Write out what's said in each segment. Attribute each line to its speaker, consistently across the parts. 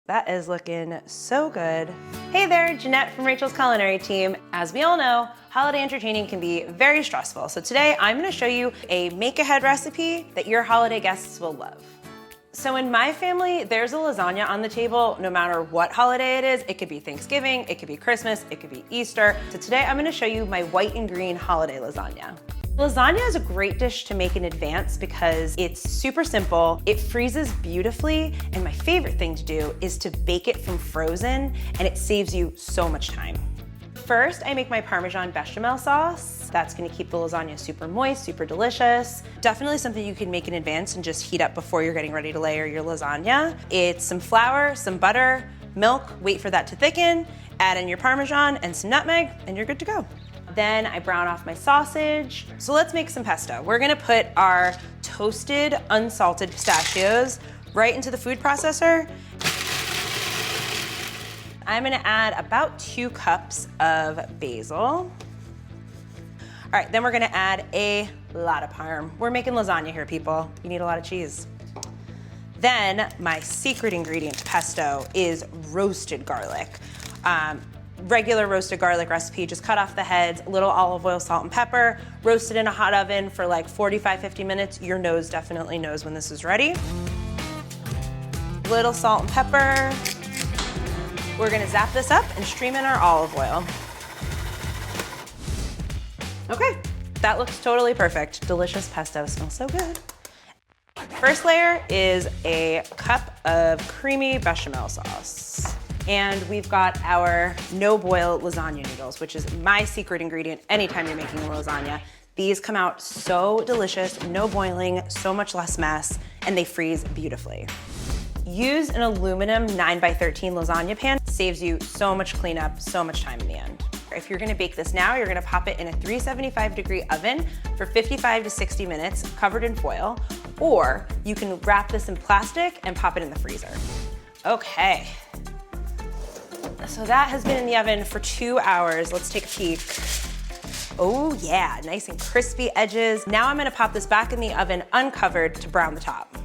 Speaker 1: That is looking so good. Hey there, Jeanette from Rachael's culinary team. As we all know, holiday entertaining can be very stressful. So today I'm gonna show you a make-ahead recipe that your holiday guests will love. So in my family, there's a lasagna on the table no matter what holiday it is. It could be Thanksgiving, it could be Christmas, it could be Easter. So today I'm gonna show you my white and green holiday lasagna. Lasagna is a great dish to make in advance because it's super simple, it freezes beautifully, and my favorite thing to do is to bake it from frozen, and it saves you so much time. First, I make my Parmesan bechamel sauce. That's gonna keep the lasagna super moist, super delicious. Definitely something you can make in advance and just heat up before you're getting ready to layer your lasagna. It's some flour, some butter, milk, wait for that to thicken, add in your Parmesan and some nutmeg, and you're good to go. Then I brown off my sausage. So let's make some pesto. We're gonna put our toasted, unsalted pistachios right into the food processor. I'm gonna add about 2 cups of basil. All right, then we're gonna add a lot of parm. We're making lasagna here, people. You need a lot of cheese. Then my secret ingredient to pesto is roasted garlic. Regular roasted garlic recipe, just cut off the heads, a little olive oil, salt, and pepper, roast it in a hot oven for like 45-50 minutes. Your nose definitely knows when this is ready. Little salt and pepper. We're gonna zap this up and stream in our olive oil. Okay, that looks totally perfect. Delicious pesto, smells so good. First layer is a cup of creamy bechamel sauce. And we've got our no-boil lasagna noodles, which is my secret ingredient anytime you're making a lasagna. These come out so delicious, no boiling, so much less mess, and they freeze beautifully. Use an aluminum 9x13 lasagna pan. Saves you so much cleanup, so much time in the end. If you're gonna bake this now, you're gonna pop it in a 375-degree oven for 55 to 60 minutes, covered in foil, or you can wrap this in plastic and pop it in the freezer. Okay. So that has been in the oven for 2 hours. Let's take a peek. Oh yeah, nice and crispy edges. Now I'm gonna pop this back in the oven uncovered to brown the top.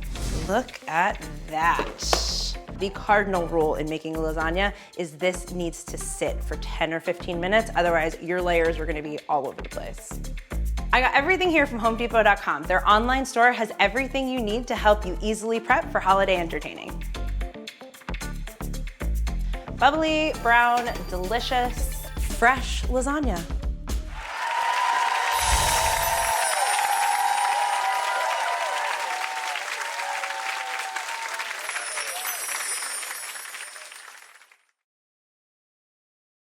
Speaker 1: Look at that. The cardinal rule in making a lasagna is this needs to sit for 10 or 15 minutes, otherwise your layers are gonna be all over the place. I got everything here from HomeDepot.com. Their online store has everything you need to help you easily prep for holiday entertaining. Bubbly, brown, delicious, fresh lasagna.